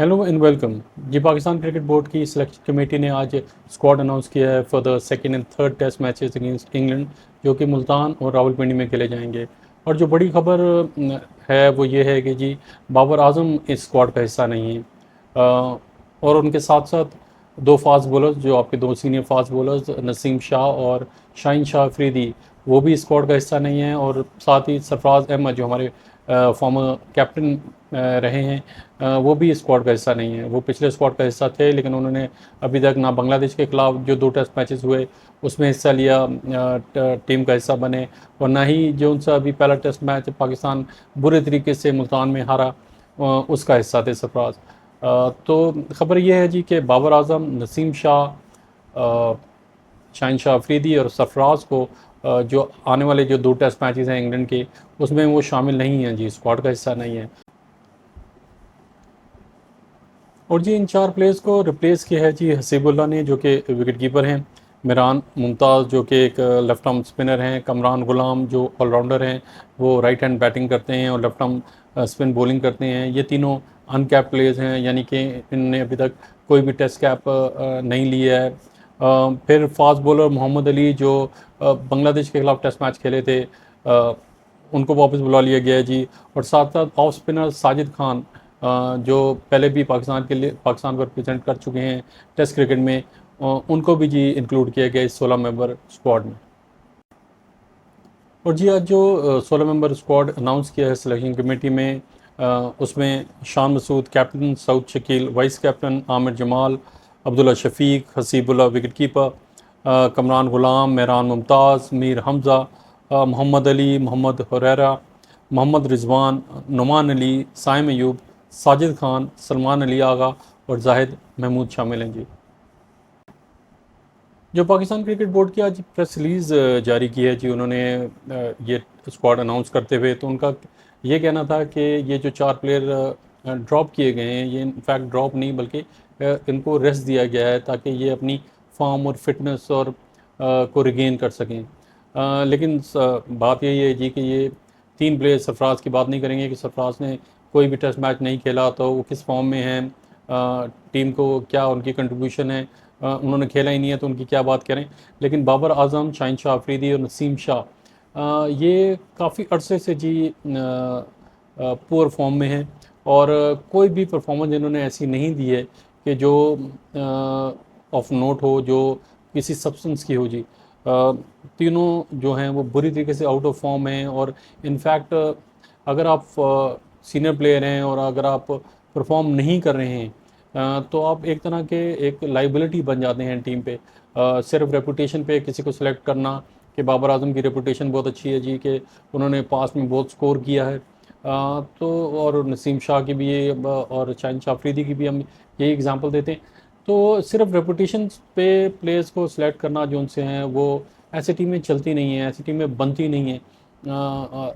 Hello and welcome जी। Pakistan cricket board की selection committee ने आज स्क्वाड अनाउंस किया है for the second and third test matches against England, जो कि मुल्तान और रावलपिंडी में खेले जाएंगे। और जो बड़ी खबर है वो ये है कि जी बाबर आजम इस स्क्वाड का हिस्सा नहीं है। और उनके साथ साथ दो फास्ट बॉलर्स, जो आपके दो senior fast bowlers Naseem Shah और शाहीन शाह अफरीदी, वो भी स्क्वाड का हिस्सा नहीं है। और साथ ही सरफराज अहमद, जो हमारे फॉर्मर कैप्टन रहे हैं, वो भी स्क्वाड का हिस्सा नहीं है। वो पिछले स्क्वाड का हिस्सा थे, लेकिन उन्होंने अभी तक ना बांग्लादेश के खिलाफ जो दो टेस्ट मैचेस हुए उसमें हिस्सा लिया, टीम का हिस्सा बने, और ना ही जो उनसे अभी पहला टेस्ट मैच पाकिस्तान बुरे तरीके से मुल्तान में हारा, उसका हिस्सा थे सरफराज। तो ख़बर यह है जी कि बाबर आजम, नसीम शाह, शाहीन शाह अफरीदी और सरफराज को जो आने वाले जो दो टेस्ट मैचेस हैं इंग्लैंड के, उसमें वो शामिल नहीं हैं जी, स्क्वाड का हिस्सा नहीं है। और जी इन चार प्लेयर्स को रिप्लेस किया है जी हसीबुल्ला ने, जो कि विकेट कीपर हैं, मिरान मुमताज़ जो कि एक लेफ्ट आर्म स्पिनर हैं, कमरान गुलाम जो ऑलराउंडर हैं, वो राइट हैंड बैटिंग करते हैं और लेफ्ट आर्म स्पिन बॉलिंग करते हैं। ये तीनों अनकैप प्लेयर्स हैं, यानी कि इनने अभी तक कोई भी टेस्ट कैप नहीं लिया है। फिर फास्ट बॉलर मोहम्मद अली, जो बांग्लादेश के खिलाफ टेस्ट मैच खेले थे, उनको वापस बुला लिया गया है जी। और साथ साथ ऑफ स्पिनर साजिद खान, जो पहले भी पाकिस्तान के लिए पाकिस्तान को रिप्रेजेंट कर चुके हैं टेस्ट क्रिकेट में, उनको भी जी इंक्लूड किया गया इस 16 मेंबर स्क्वाड में। और जी आज जो 16 मेंबर स्क्वाड अनाउंस किया है सिलेक्शन कमेटी में, उसमें Shan Masood captain, Saud Shakeel vice captain, Aamir Jamal, Abdullah Shafique, Haseebullah wicket keeper, Kamran Ghulam, Mehran Mumtaz, Mir Hamza, Mohammad Ali, Mohammad Huraira, Mohammad Rizwan, Noman Ali, Saim Ayub, Sajid Khan, Salman Ali Agha और जाहिद महमूद शामिल हैं जी। जो पाकिस्तान क्रिकेट बोर्ड की आज प्रेस रिलीज़ जारी की है जी, उन्होंने ये स्क्वाड अनाउंस करते हुए तो उनका ये कहना था कि ये जो चार प्लेयर ड्रॉप किए गए हैं, ये इनफैक्ट ड्रॉप नहीं बल्कि इनको रेस्ट दिया गया है ताकि ये अपनी फॉर्म और फिटनेस और को रिगेन कर सकें। लेकिन बात यही है जी कि ये तीन प्लेयर, सरफराज की बात नहीं करेंगे कि सरफराज ने कोई भी टेस्ट मैच नहीं खेला तो वो किस फॉर्म में हैं, टीम को क्या उनकी कंट्रीब्यूशन है, उन्होंने खेला ही नहीं है तो उनकी क्या बात करें। लेकिन बाबर आजम, शाहीन शाह अफरीदी और नसीम शाह, ये काफ़ी अरसे से जी पुअर फॉर्म में हैं, और कोई भी परफॉर्मेंस इन्होंने ऐसी नहीं दी है कि जो ऑफ नोट हो, जो किसी सब्सटेंस की हो जी। तीनों जो हैं वो बुरी तरीके से आउट ऑफ फॉर्म हैं, और इनफैक्ट अगर आप सीनियर प्लेयर हैं और अगर आप परफॉर्म नहीं कर रहे हैं, तो आप एक तरह के एक लाइबिलिटी बन जाते हैं टीम पे। सिर्फ रेपुटेशन पे किसी को सिलेक्ट करना, कि बाबर आजम की रेपुटेशन बहुत अच्छी है जी कि उन्होंने पास में बहुत स्कोर किया है, तो और नसीम शाह की भी ये और शाहीन शाह अफरीदी की भी हम यही एग्जांपल देते हैं। तो सिर्फ रेपुटेशन पे प्लेयर्स को सिलेक्ट करना जो उनसे हैं, वो ऐसी टीमें चलती नहीं हैं, ऐसी टीमें बनती नहीं हैं।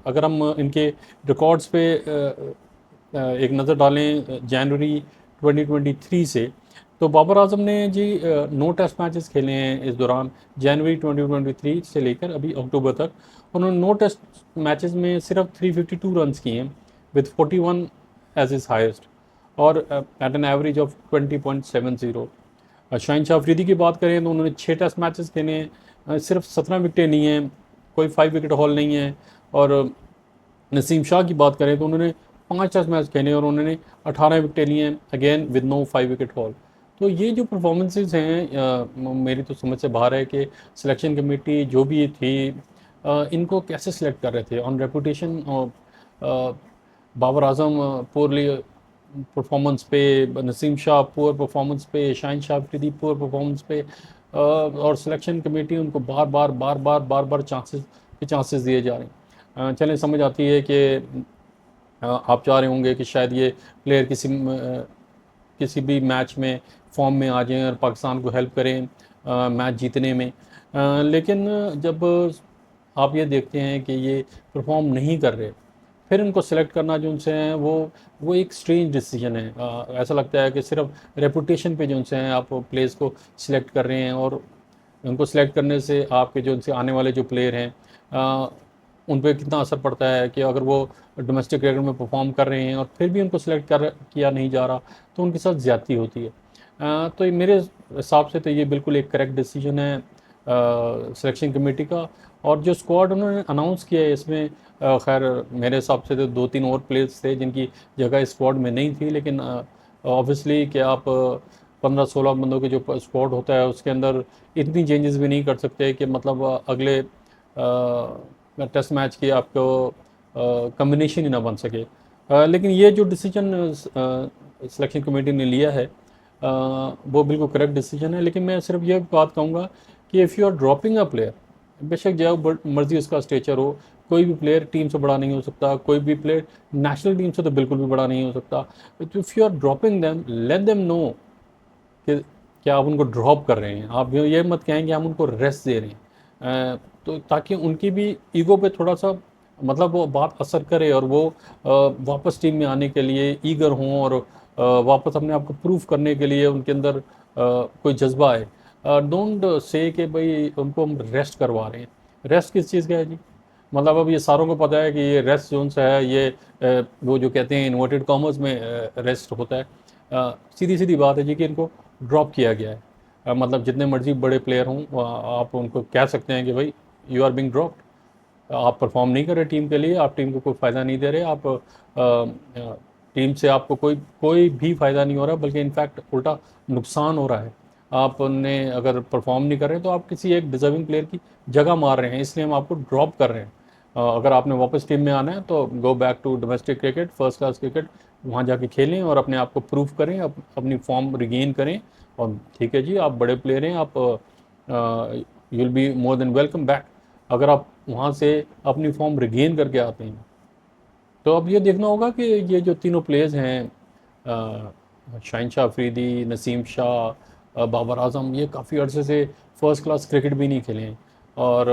अगर हम इनके रिकॉर्ड्स पे एक नज़र डालें जनवरी 2023 से, तो बाबर आजम ने जी 9 टेस्ट मैचेस खेले हैं इस दौरान, जनवरी 2023 से लेकर अभी अक्टूबर तक। उन्होंने 9 टेस्ट मैचेस में सिर्फ 352 रन्स किए हैं, विद 41 एज इज़ हाइस्ट, और at an average of 20.70। Shaheen Shah Afridi की बात करें तो उन्होंने 6 टेस्ट मैचेस खेले हैं, सिर्फ 17 विकेटें ली हैं, कोई 5 विकेट हॉल नहीं है। और नसीम शाह की बात करें तो उन्होंने 5 टेस्ट मैच खेले और उन्होंने 18 विकेटें ली हैं, again with no 5 wicket haul. तो ये जो परफॉर्मेंसेज हैं, मेरी तो समझ से बाहर है कि सिलेक्शन कमेटी जो भी थी, इनको कैसे सिलेक्ट कर रहे थे ऑन रेपुटेशन। और बाबर आजम पोरली परफॉर्मेंस पे, नसीम शाह पुअर परफॉर्मेंस पे, शाहीन शाह अफरीदी पुअर परफॉर्मेंस पे, और सिलेक्शन कमेटी उनको बार बार चांसेस दिए जा रहे हैं। चलें, समझ आती है कि आप चाह रहे होंगे कि शायद ये प्लेयर किसी भी मैच में फॉर्म में आ जाएं और पाकिस्तान को हेल्प करें मैच जीतने में, लेकिन जब आप ये देखते हैं कि ये परफॉर्म नहीं कर रहे, फिर इनको सेलेक्ट करना जो उनसे हैं वो एक स्ट्रेंज डिसीजन है। ऐसा लगता है कि सिर्फ रेपुटेशन पे जो उनसे हैं आप प्लेयर्स को सिलेक्ट कर रहे हैं, और उनको सिलेक्ट करने से आपके जो उनसे आने वाले जो प्लेयर हैं, उन पे कितना असर पड़ता है कि अगर वो डोमेस्टिक क्रिकेट में परफॉर्म कर रहे हैं और फिर भी उनको सिलेक्ट कर किया नहीं जा रहा, तो उनके साथ ज़्यादती होती है। तो ये मेरे हिसाब से तो ये बिल्कुल एक करेक्ट डिसीजन है सिलेक्शन कमेटी का। और जो स्क्वाड उन्होंने अनाउंस किया है इसमें, खैर मेरे हिसाब से तो 2-3 और प्लेयर्स थे जिनकी जगह इस स्क्वाड में नहीं थी, लेकिन ऑब्वियसली कि आप 15-16 बंदों के जो स्क्वाड होता है उसके अंदर इतनी चेंजेस भी नहीं कर सकते कि मतलब अगले टेस्ट मैच की आपको कम्बिनेशन ही ना बन सके। लेकिन ये जो डिसीजन सिलेक्शन कमेटी ने लिया है वो बिल्कुल करेक्ट डिसीजन है। लेकिन मैं सिर्फ ये बात कहूँगा कि if you are dropping a player, बेशक जो मर्जी उसका स्टेचर हो, कोई भी प्लेयर टीम से बड़ा नहीं हो सकता, कोई भी प्लेयर नेशनल टीम से तो बिल्कुल भी बड़ा नहीं हो सकता। If you are dropping them, let them know कि क्या आप उनको ड्रॉप कर रहे हैं। आप ये मत कहें कि हम उनको रेस्ट दे रहे हैं, तो ताकि उनकी भी ईगो पे थोड़ा सा मतलब वो बात असर करे और वो वापस टीम में आने के लिए ईगर हों और वापस अपने आप को प्रूफ करने के लिए उनके अंदर कोई जज्बा आए। डोंट से कि भाई उनको हम रेस्ट करवा रहे हैं। रेस्ट किस चीज़ का है जी? मतलब अब ये सारों को पता है कि ये रेस्ट जोन से है, ये वो जो कहते हैं इन्वर्टेड कॉमर्स में रेस्ट होता है। सीधी सीधी बात है जी कि इनको ड्रॉप किया गया है। मतलब जितने मर्जी बड़े प्लेयर हों, आप उनको कह सकते हैं कि भाई यू आर बिंग ड्रॉप्ड, आप परफॉर्म नहीं कर रहे टीम के लिए, आप टीम को कोई फ़ायदा नहीं दे रहे, आप टीम से आपको कोई कोई भी फ़ायदा नहीं हो रहा, बल्कि इनफैक्ट उल्टा नुकसान हो रहा है। आपने अगर परफॉर्म नहीं कर रहे तो आप किसी एक डिजर्विंग प्लेयर की जगह मार रहे हैं, इसलिए हम आपको ड्रॉप कर रहे हैं। अगर आपने वापस टीम में आना है तो go back to domestic cricket, first class cricket, वहाँ जाके खेलें और अपने आप को प्रूव करें, अपनी फॉर्म रिगेन करें। और ठीक है जी, आप बड़े प्लेयर हैं, आप you will be more than welcome back अगर आप वहाँ से अपनी फॉर्म रिगेन करके आते हैं। तो अब ये देखना होगा कि ये जो तीनों प्लेयर्स हैं, शाहीन शाह अफरीदी, नसीम शाह, बाबर आजम, ये काफ़ी अरसे से फर्स्ट क्लास क्रिकेट भी नहीं खेले हैं। और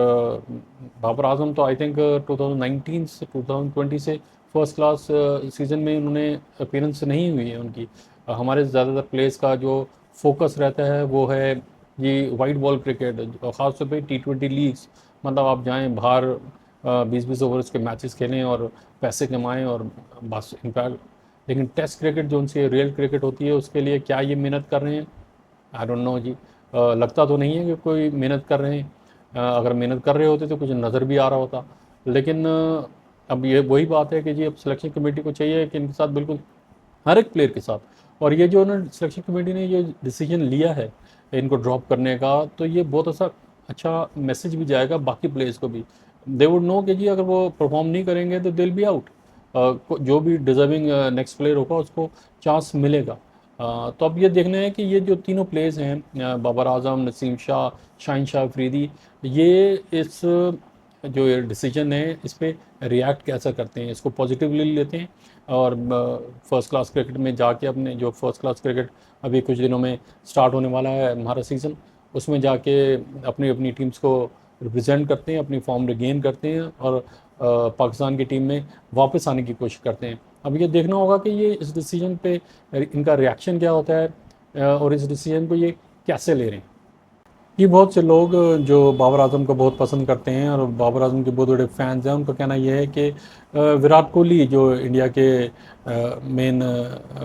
बाबर आजम तो आई थिंक 2019 से 2020 से फर्स्ट क्लास सीज़न में उन्होंने अपीयरेंस नहीं हुई है उनकी। हमारे ज़्यादातर प्लेयर्स का जो फोकस रहता है वो है ये वाइट बॉल क्रिकेट, ख़ासतौर पे T20 लीग्स। मतलब आप जाएँ बाहर 20-20 ओवर्स के मैचेस खेलें और पैसे कमाएं और बस इनफैक्ट। लेकिन टेस्ट क्रिकेट जो उनसे रियल क्रिकेट होती है उसके लिए क्या ये मेहनत कर रहे हैं? आई डोंट नो जी। लगता तो नहीं है कि कोई मेहनत कर रहे हैं। अगर मेहनत कर रहे होते तो कुछ नज़र भी आ रहा होता। लेकिन अब ये वही बात है कि जी अब सिलेक्शन कमेटी को चाहिए कि इनके साथ बिल्कुल हर एक प्लेयर के साथ, और ये जो उन्होंने सिलेक्शन कमेटी ने ये डिसीजन लिया है इनको ड्रॉप करने का, तो ये बहुत अच्छा मैसेज भी जाएगा बाकी प्लेयर्स को भी। दे वुड नो कि जी अगर वो परफॉर्म नहीं करेंगे तो दे विल बी आउट। जो भी डिजर्विंग नेक्स्ट प्लेयर होगा उसको चांस मिलेगा। तो अब ये देखना है कि ये जो तीनों प्लेयर्स हैं, बाबर आजम, नसीम शाह, शाहीन शाह अफरीदी, ये इस जो ये डिसीजन है इस पर रिएक्ट कैसा करते हैं, इसको पॉजिटिवली लेते हैं और फर्स्ट क्लास क्रिकेट में जाके अपने जो फर्स्ट क्लास क्रिकेट अभी कुछ दिनों में स्टार्ट होने वाला है हमारा सीज़न, उसमें जाके अपनी अपनी टीम्स को रिप्रेजेंट करते हैं, अपनी फॉर्म रिगेन करते हैं और पाकिस्तान की टीम में वापस आने की कोशिश करते हैं। अब ये देखना होगा कि ये इस डिसीजन पे इनका रिएक्शन क्या होता है और इस डिसीजन को ये कैसे ले रहे हैं। ये बहुत से लोग जो बाबर आजम को बहुत पसंद करते हैं और बाबर आजम के बहुत बड़े फैंस हैं, उनका कहना यह है कि विराट कोहली जो इंडिया के मेन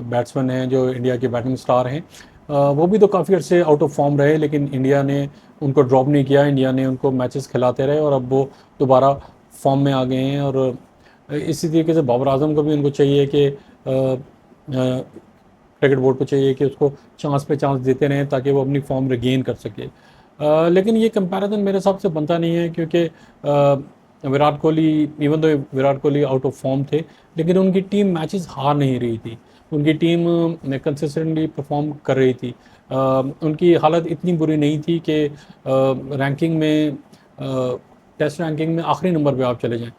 बैट्समैन हैं, जो इंडिया के बैटिंग स्टार हैं, वो भी तो काफ़ी अर्से आउट ऑफ फॉर्म रहे, लेकिन इंडिया ने उनको ड्रॉप नहीं किया। इंडिया ने उनको मैचेस खिलाते रहे और अब वो दोबारा फॉर्म में आ गए हैं। और इसी तरीके से बाबर आजम को भी उनको चाहिए कि क्रिकेट बोर्ड को चाहिए कि उसको चांस पे चांस देते रहें ताकि वो अपनी फॉर्म रिगेन कर सके। लेकिन ये कंपैरिजन मेरे हिसाब से बनता नहीं है, क्योंकि Virat Kohli, even though Virat Kohli out of form थे, लेकिन उनकी टीम मैचेस हार नहीं रही थी। उनकी टीम कंसिस्टेंटली परफॉर्म कर रही थी। उनकी हालत इतनी बुरी नहीं थी कि रैंकिंग में, टेस्ट रैंकिंग में आखिरी नंबर पे आप चले जाएं।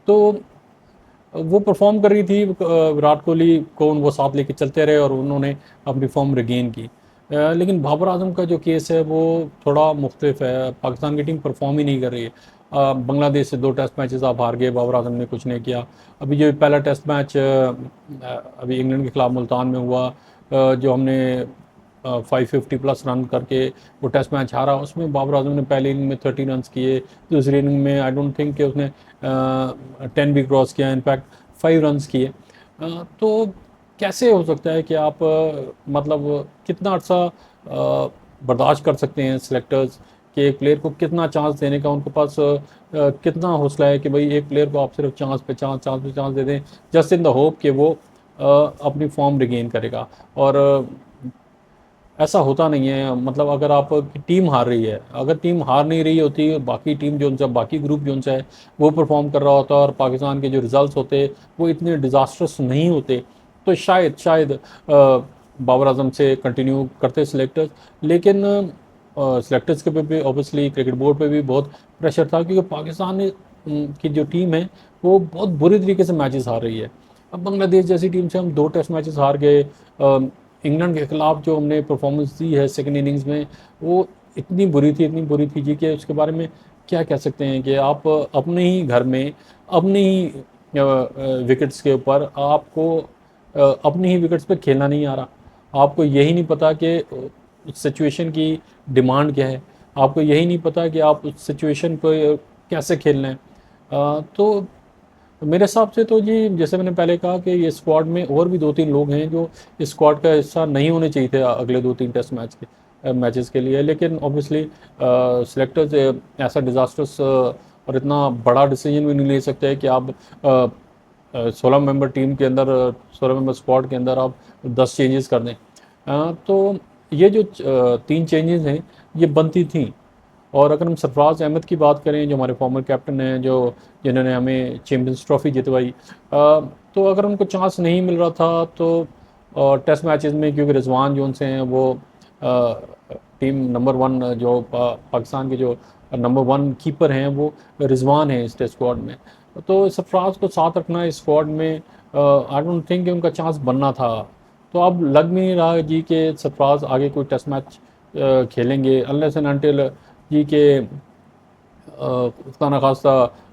तो वो परफॉर्म कर रही थी, विराट कोहली को वो साथ लेके चलते रहे और उन्होंने अपनी फॉर्म रिगेन की। लेकिन बाबर आजम का जो केस है वो थोड़ा मुख्तलिफ है। पाकिस्तान की टीम परफॉर्म ही नहीं कर रही है। बांग्लादेश से 2 टेस्ट मैचेस आप हार गए, बाबर आजम ने कुछ नहीं किया। अभी जो पहला टेस्ट मैच अभी इंग्लैंड के खिलाफ मुल्तान में हुआ, जो हमने 550 प्लस रन करके वो टेस्ट मैच हारा। उसमें बाबर आजम ने पहली इनिंग में 30 रन किए, दूसरी इनिंग में आई डोंट थिंक कि उसने 10 भी क्रॉस किया, इनफैक्ट 5 रन किए। तो कैसे हो सकता है कि आप मतलब कितना अर्सा बर्दाश्त कर सकते हैं सेलेक्टर्स कि एक प्लेयर को कितना चांस देने का उनके पास कितना हौसला है कि भाई एक प्लेयर को आप सिर्फ चांस पे चांस दे दें जस्ट इन द होप कि वो अपनी फॉर्म रिगेन करेगा। और ऐसा होता नहीं है। मतलब अगर आप टीम हार रही है, अगर टीम हार नहीं रही होती, बाकी टीम जो उनसे बाकी ग्रुप जो उनसे है वो परफॉर्म कर रहा होता और पाकिस्तान के जो रिजल्ट्स होते वो इतने डिज़ास्टर्स नहीं होते, तो शायद बाबर आजम से कंटिन्यू करते सिलेक्टर्स। लेकिन सिलेक्टर्स के पे भी ऑब्वियसली क्रिकेट बोर्ड पे भी बहुत प्रेशर था, क्योंकि पाकिस्तान की जो टीम है वो बहुत बुरी तरीके से मैचेस हार रही है। अब बांग्लादेश जैसी टीम से हम 2 टेस्ट मैचेस हार गए। इंग्लैंड के खिलाफ जो हमने परफॉर्मेंस दी है सेकेंड इनिंग्स में, वो इतनी बुरी थी जी कि उसके बारे में क्या कह सकते हैं कि आप अपने ही घर में अपने ही विकेट्स के ऊपर आपको अपनी ही विकेट्स पे खेलना नहीं आ रहा, आपको यही नहीं पता कि उस सिचुएशन की डिमांड क्या है, आपको यही नहीं पता कि आप उस सिचुएशन को कैसे खेलना है। तो मेरे हिसाब से तो जी जैसे मैंने पहले कहा कि ये स्क्वाड में और भी 2-3 लोग हैं जो इस स्क्वाड का हिस्सा नहीं होने चाहिए थे अगले 2-3 टेस्ट मैचेस के लिए। लेकिन ऑब्वियसली सिलेक्टर्स ऐसा डिज़ास्टर्स और इतना बड़ा डिसीजन भी नहीं ले सकते हैं कि आप 16 मेंबर टीम के अंदर 16 मेंबर स्क्वाड के अंदर आप 10 चेंजेस कर दें। तो ये जो 3 चेंजेस हैं ये बनती थी। और अगर हम सरफराज अहमद की बात करें जो हमारे फॉर्मर कैप्टन हैं, जो जिन्होंने हमें चैम्पियंस ट्रॉफी जितवाई, तो अगर उनको चांस नहीं मिल रहा था तो टेस्ट मैचेस में, क्योंकि रिजवान जो उनसे हैं वो टीम नंबर 1 जो पाकिस्तान के जो नंबर 1 कीपर हैं वो रिजवान हैं इस टेस्ट स्क्वाड में, तो सरफराज को साथ रखना इस स्क्वाड में आई डोंट थिंक कि उनका चांस बनना था। तो अब लग भी नहीं रहा जी कि सरफराज आगे कोई टेस्ट मैच खेलेंगे अनलेस एंड अनटिल जी के खुदा न खास्ता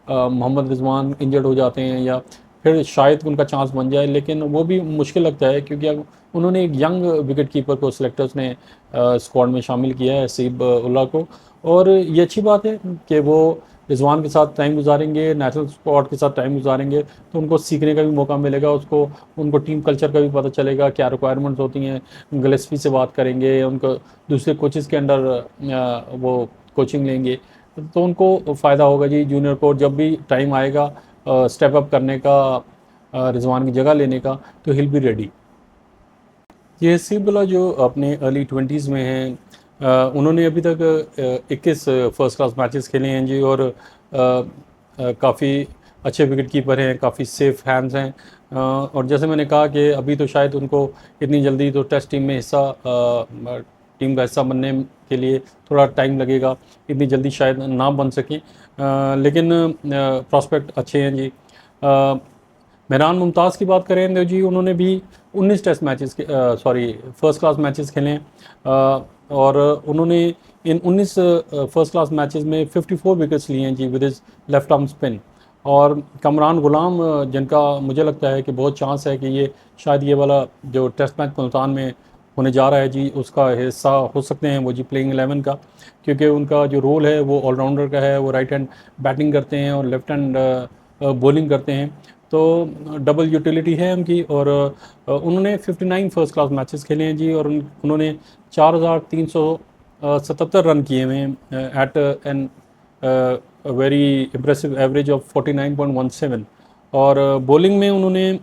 मोहम्मद रिजवान इंजर्ड हो जाते हैं या फिर शायद उनका चांस बन जाए। लेकिन वो भी मुश्किल लगता है क्योंकि अब उन्होंने एक यंग विकेट कीपर को सिलेक्टर्स ने स्क्वाड में शामिल किया है, हसीब उल्लाह को। और ये अच्छी बात है कि वो रिजवान के साथ टाइम गुजारेंगे, नेशनल स्क्वाड के साथ टाइम गुजारेंगे, तो उनको सीखने का भी मौका मिलेगा, उसको उनको टीम कल्चर का भी पता चलेगा, क्या रिक्वायरमेंट्स होती हैं। गिलेस्पी से बात करेंगे, उनको दूसरे कोचेज़ के अंडर वो कोचिंग लेंगे, तो उनको फ़ायदा होगा जी। जूनियर कोच जब भी टाइम आएगा स्टेप अप करने का, रिजवान की जगह लेने का, तो हिल बी रेडी। ये हसीबुल्लाह जो अपने अर्ली 20s में हैं, उन्होंने अभी तक 21 फर्स्ट क्लास मैचेस खेले हैं जी, और काफ़ी अच्छे विकेट कीपर हैं, काफ़ी सेफ हैंड्स हैं। और जैसे मैंने कहा कि अभी तो शायद उनको इतनी जल्दी तो टेस्ट टीम में टीम का हिस्सा बनने के लिए थोड़ा टाइम लगेगा, इतनी जल्दी शायद ना बन सकें, लेकिन प्रॉस्पेक्ट अच्छे हैं जी। मेहरान मुमताज़ की बात करें तो जी उन्होंने भी 19 टेस्ट मैचेस के फर्स्ट क्लास मैचेस खेले हैं, और उन्होंने इन 19 फर्स्ट क्लास मैचेस में 54 विकेट्स लिए हैं जी with is left arm spin. और कमरान गुलाम जिनका मुझे लगता है कि बहुत चांस है कि ये शायद ये वाला जो टेस्ट मैच मुल्तान में होने जा रहा है जी उसका हिस्सा हो सकते हैं वो जी प्लेइंग 11 का, क्योंकि उनका जो रोल है वो ऑलराउंडर का है, वो राइट हैंड बैटिंग करते हैं और लेफ्ट हैंड बॉलिंग करते हैं, तो डबल यूटिलिटी है उनकी। और उन्होंने 59 फर्स्ट क्लास मैचेस खेले हैं जी, और उन्होंने 4,377 रन किए हुए हैं at an very impressive average of 49.17। और बॉलिंग में उन्होंने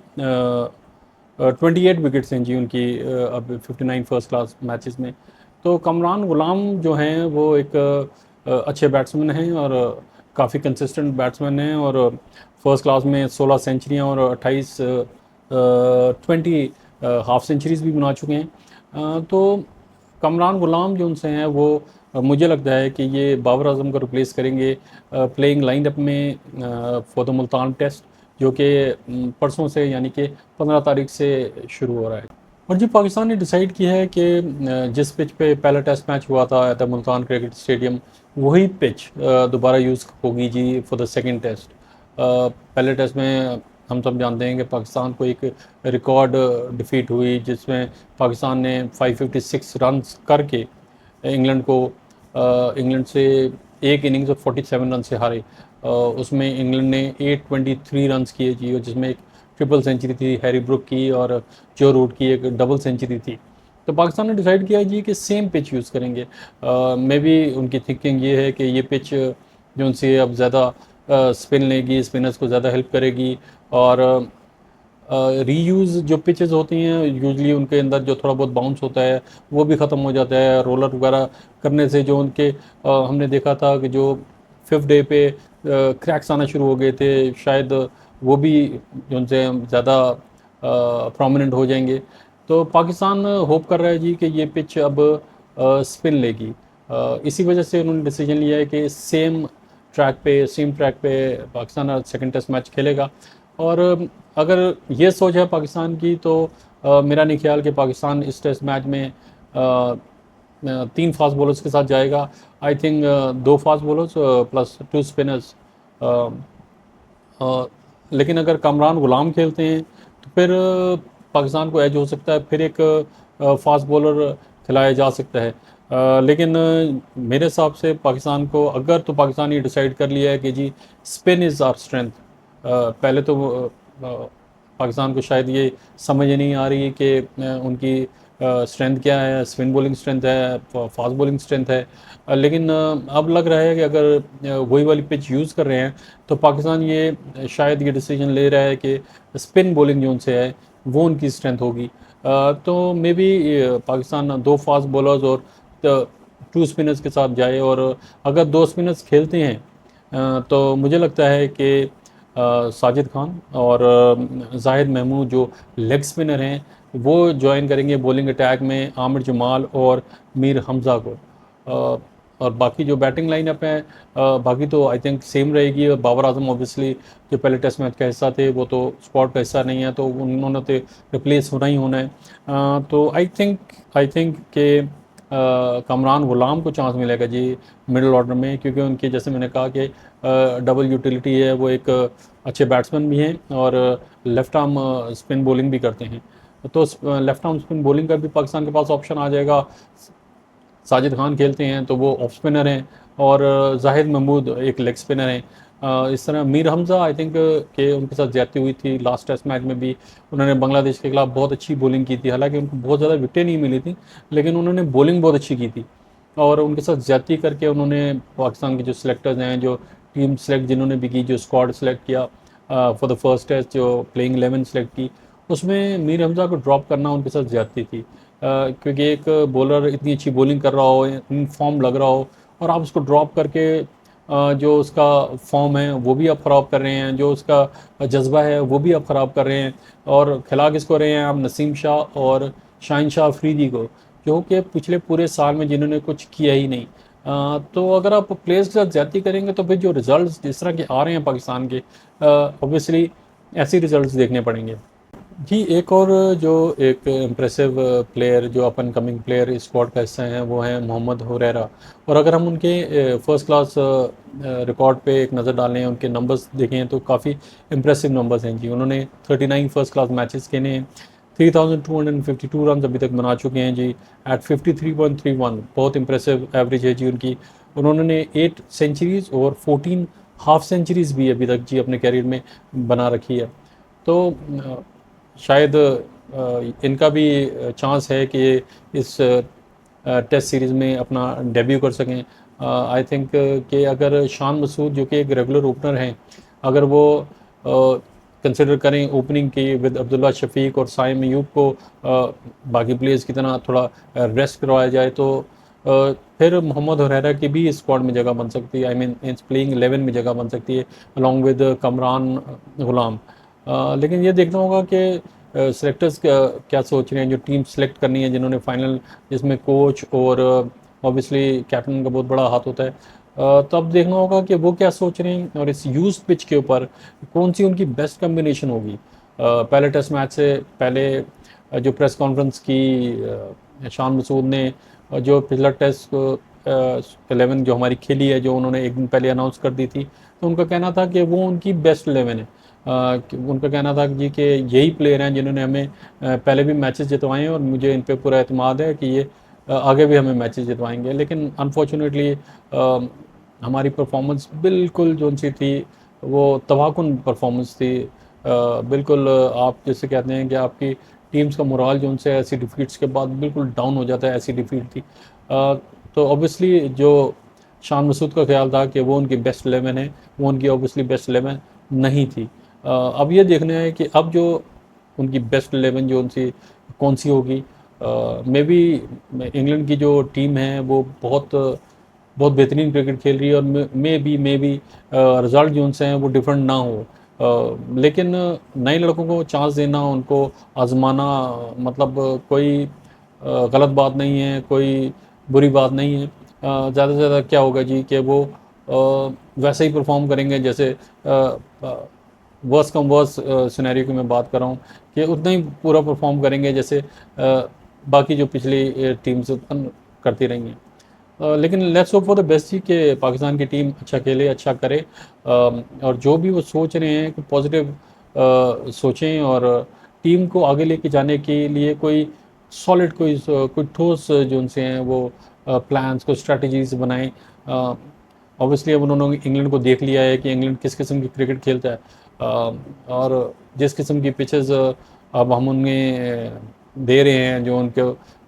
28 विकेट्स हैं जी उनकी अब 59 फर्स्ट क्लास मैचेस में। तो कमरान गुलाम जो हैं वो एक अच्छे बैट्समैन हैं और काफ़ी कंसिस्टेंट बैट्समैन हैं, और फर्स्ट क्लास में 16 सेंचुरियाँ और 28 20 हाफ सेंचुरीज़ भी बना चुके हैं। तो कमरान गुलाम जो उनसे हैं वो मुझे लगता है कि ये बाबर आजम को रिप्लेस करेंगे प्लेइंग लाइनअप में फॉर द मुल्तान टेस्ट, जो कि परसों से यानी कि 15 तारीख से शुरू हो रहा है। और जी पाकिस्तान ने डिसाइड किया है कि जिस पिच पे पहला टेस्ट मैच हुआ था at the Multan cricket stadium, वही पिच दोबारा यूज़ होगी जी फॉर द सेकंड टेस्ट। पहले टेस्ट में हम सब जानते हैं कि पाकिस्तान को एक रिकॉर्ड डिफीट हुई जिसमें पाकिस्तान ने 556 रन करके इंग्लैंड को इंग्लैंड से एक इनिंग्स ऑफ 47 रन से हारे। उसमें इंग्लैंड ने 823 रन किए जी, और जिसमें एक ट्रिपल सेंचुरी थी हैरी ब्रुक की और जो रूट की एक डबल सेंचुरी थी। तो पाकिस्तान ने डिसाइड किया जी कि सेम पिच यूज़ करेंगे। मे बी उनकी थिंकिंग ये है कि ये पिच जो उनसे अब ज़्यादा स्पिन लेगी, स्पिनर्स को ज़्यादा हेल्प करेगी, और रीयूज़ जो पिचेस होती हैं यूजली उनके अंदर जो थोड़ा बहुत बाउंस होता है वो भी ख़त्म हो जाता है। रोलर वगैरह करने से जो उनके हमने देखा था कि जो 5th डे पे क्रैक्स आना शुरू हो गए थे, शायद वो भी जो उनसे ज़्यादा प्रोमिनेंट हो जाएंगे। तो पाकिस्तान होप कर रहा है जी कि ये पिच अब स्पिन लेगी। इसी वजह से उन्होंने डिसीजन लिया है कि सेम ट्रैक पे पाकिस्तान सेकंड टेस्ट मैच खेलेगा। और अगर ये सोच है पाकिस्तान की तो मेरा नहीं ख्याल कि पाकिस्तान इस टेस्ट मैच में 3 फास्ट बॉलर्स के साथ जाएगा। I think 2 fast bowlers plus 2 spinners. लेकिन अगर कामरान गुलाम खेलते हैं तो फिर पाकिस्तान को एज हो सकता है, फिर एक फास्ट बॉलर खिलाया जा सकता है। लेकिन मेरे हिसाब से पाकिस्तान को अगर तो पाकिस्तान ये डिसाइड कर लिया है कि जी स्पिन इज़ आवर स्ट्रेंथ। पहले तो पाकिस्तान को शायद ये समझ नहीं आ रही है कि उनकी स्ट्रेंथ क्या है, स्पिन बॉलिंग स्ट्रेंथ है, फास्ट बॉलिंग स्ट्रेंथ है। लेकिन अब लग रहा है कि अगर वही वाली पिच यूज़ कर रहे हैं तो पाकिस्तान ये शायद ये डिसीजन ले रहा है कि स्पिन बॉलिंग जो उनसे है वो उनकी स्ट्रेंथ होगी। तो may be Pakistan 2 fast bowlers और 2 स्पिनर्स के साथ जाए। और अगर 2 स्पिनर्स खेलते हैं तो मुझे लगता है कि साजिद खान और जाहिद महमूद जो लेग स्पिनर हैं वो ज्वाइन करेंगे बॉलिंग अटैक में आमिर जमाल और मीर हमज़ा को। और बाकी जो बैटिंग लाइनअप है बाकी तो आई थिंक सेम रहेगी। और बाबर आजम ऑब्वियसली जो पहले टेस्ट मैच का हिस्सा थे वो तो स्क्वाड का हिस्सा नहीं है, तो उन्होंने तो रिप्लेस होना ही होना है। तो आई थिंक कि कमरान गुलाम को चांस मिलेगा जी मिडिल ऑर्डर में, क्योंकि उनके जैसे मैंने कहा कि डबल यूटिलिटी है, वो एक अच्छे बैट्समैन भी हैं और लेफ़्ट आर्म स्पिन बॉलिंग भी करते हैं। तो लेफ़्ट आर्म स्पिन बॉलिंग का भी पाकिस्तान के पास ऑप्शन आ जाएगा। साजिद खान खेलते हैं तो वो ऑफ स्पिनर हैं, और जाहिद महमूद एक लेग स्पिनर हैं। इस तरह मीर हमज़ा आई थिंक के उनके साथ ज्यादती हुई थी लास्ट टेस्ट मैच में भी। उन्होंने बांग्लादेश के खिलाफ बहुत अच्छी बॉलिंग की थी, हालांकि उनको बहुत ज़्यादा विकेटें नहीं मिली थी लेकिन उन्होंने बॉलिंग बहुत अच्छी की थी। और उनके साथ ज्यादती करके उन्होंने पाकिस्तान के जो सिलेक्टर्स हैं, जो टीम सेलेक्ट जिन्होंने भी की, जो स्क्वाड सेलेक्ट किया फॉर द फर्स्ट टेस्ट, जो प्लेइंग 11 सेलेक्ट की, उसमें मीर हमज़ा को ड्रॉप करना उनके साथ ज्यादती थी। क्योंकि एक बॉलर इतनी अच्छी बॉलिंग कर रहा हो, इन फॉर्म लग रहा हो, और आप उसको ड्रॉप करके जो उसका फॉर्म है वो भी आप ख़राब कर रहे हैं, जो उसका जज्बा है वो भी आप ख़राब कर रहे हैं। और खिला किसको रहे हैं आप? नसीम शाह और शाहिन शाह अफरीदी को, जो कि पिछले पूरे साल में जिन्होंने कुछ किया ही नहीं। तो अगर आप प्लेयर्स के साथ ज्यादती करेंगे तो फिर जो रिजल्ट्स जिस तरह के आ रहे हैं पाकिस्तान के, ऑब्वियसली ऐसे रिजल्ट्स देखने पड़ेंगे। जी, एक और जो एक इम्प्रेसिव प्लेयर जो अपन कमिंग प्लेयर स्क्वाड का हिस्सा हैं वो हैं मोहम्मद हुरैरा। और अगर हम उनके फर्स्ट क्लास रिकॉर्ड पे एक नज़र डालें, उनके नंबर्स देखें तो काफ़ी इम्प्रेसिव नंबर्स हैं जी। उन्होंने 39 फर्स्ट क्लास मैचेस खेले हैं, 3252 रन अभी तक बना चुके हैं जी एट 53.31। बहुत इम्प्रेसिव एवरेज है जी उनकी। उन्होंने 8 सेंचुरीज़ और 14 हाफ सेंचुरीज़ भी अभी तक जी अपने कैरियर में बना रखी है। तो शायद इनका भी चांस है कि इस टेस्ट सीरीज़ में अपना डेब्यू कर सकें। आई थिंक कि अगर शान मसूद जो कि एक रेगुलर ओपनर हैं, अगर वो कंसिडर करें ओपनिंग की विद अब्दुल्ला शफीक और साइम अयूब को बाकी प्लेयर्स की तरह थोड़ा रेस्ट करवाया जाए, तो फिर मोहम्मद हुरैरा की भी स्क्वाड में जगह बन सकती है। आई मीन इस प्लेइंग 11 में जगह बन सकती है अलॉन्ग विद कमरान गुलाम। लेकिन ये देखना होगा कि सेलेक्टर्स क्या सोच रहे हैं, जो टीम सेलेक्ट करनी है जिन्होंने फाइनल, जिसमें कोच और ऑब्वियसली कैप्टन का बहुत बड़ा हाथ होता है। तो अब देखना होगा कि वो क्या सोच रहे हैं और इस यूज पिच के ऊपर कौन सी उनकी बेस्ट कम्बिनेशन होगी। पहले टेस्ट मैच से पहले जो प्रेस कॉन्फ्रेंस की शान मसूद ने, जो पिछला टेस्ट 11 जो हमारी खेली है, जो उन्होंने एक दिन पहले अनाउंस कर दी थी, तो उनका कहना था कि वो उनकी बेस्ट 11 है। उनका कहना था जी कि यही प्लेयर हैं जिन्होंने हमें पहले भी मैचेस जितवाए हैं और मुझे इन पे पूरा एतमाद है कि ये आगे भी हमें मैचेस जितवाएंगे। लेकिन अनफॉर्चुनेटली हमारी परफॉर्मेंस बिल्कुल जो सी थी वो तबाहकुन परफॉर्मेंस थी। बिल्कुल आप जैसे कहते हैं कि आपकी टीम्स का मोराल जो उनसे ऐसी डिफीट्स के बाद बिल्कुल डाउन हो जाता है, ऐसी डिफीट थी। तो ऑब्वियसली जो शान मसूद का ख्याल था कि वो उनकी बेस्ट 11 है, वो उनकी ऑब्वियसली बेस्ट 11 नहीं थी। अब ये देखना है कि अब जो उनकी बेस्ट 11 जो उनसी कौन सी होगी। मे बी इंग्लैंड की जो टीम है वो बहुत बहुत बेहतरीन क्रिकेट खेल रही है और मे बी रिजल्ट जो उनसे हैं वो डिफरेंट ना हो। लेकिन नए लड़कों को चांस देना, उनको आजमाना, मतलब कोई गलत बात नहीं है, कोई बुरी बात नहीं है। ज़्यादा से ज़्यादा क्या होगा जी कि वो वैसे ही परफॉर्म करेंगे जैसे वर्स कम वर्स सिनेरियो की मैं बात कर रहा हूँ कि उतना ही पूरा परफॉर्म करेंगे जैसे बाकी जो पिछली टीम्स करती रही हैं। लेकिन let's hope for the best जी कि पाकिस्तान की टीम अच्छा खेले, अच्छा करे। और जो भी वो सोच रहे हैं कि पॉजिटिव सोचें और टीम को आगे लेके जाने के लिए कोई सॉलिड कोई ठोस जो उनसे हैं वो प्लान्स को स्ट्रेटजीज बनाएं। ऑब्वियसली अब उन्होंने इंग्लैंड को देख लिया है कि इंग्लैंड किस किस्म की क्रिकेट खेलता है। और जिस किस्म की पिचेस अब हम उन्हें दे रहे हैं, जो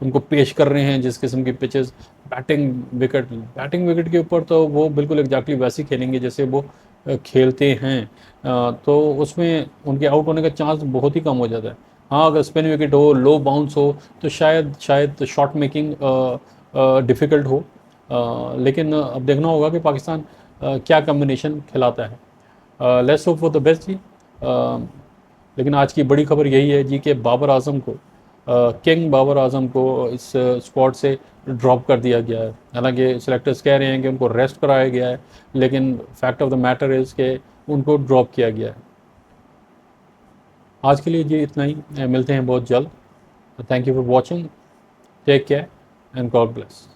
उनको पेश कर रहे हैं, जिस किस्म की पिचेस, बैटिंग विकेट के ऊपर तो वो बिल्कुल एग्जैक्टली वैसे ही खेलेंगे जैसे वो खेलते हैं। तो उसमें उनके आउट होने का चांस बहुत ही कम हो जाता है। हाँ, अगर स्पिन विकेट हो, लो बाउंस हो, तो शायद शॉट मेकिंग डिफ़िकल्ट हो। लेकिन अब देखना होगा कि पाकिस्तान क्या कम्बिनेशन खिलाता है। Let's hope for the best जी। लेकिन आज की बड़ी खबर यही है जी कि बाबर आजम को, किंग बाबर आजम को इस स्क्वाड से ड्रॉप कर दिया गया है। हालांकि सेलेक्टर्स कह रहे हैं कि उनको रेस्ट कराया गया है, लेकिन fact of the matter is कि उनको ड्रॉप किया गया है। आज के लिए जी इतना ही। मिलते हैं बहुत जल्द। Thank you for watching. Take care and God bless.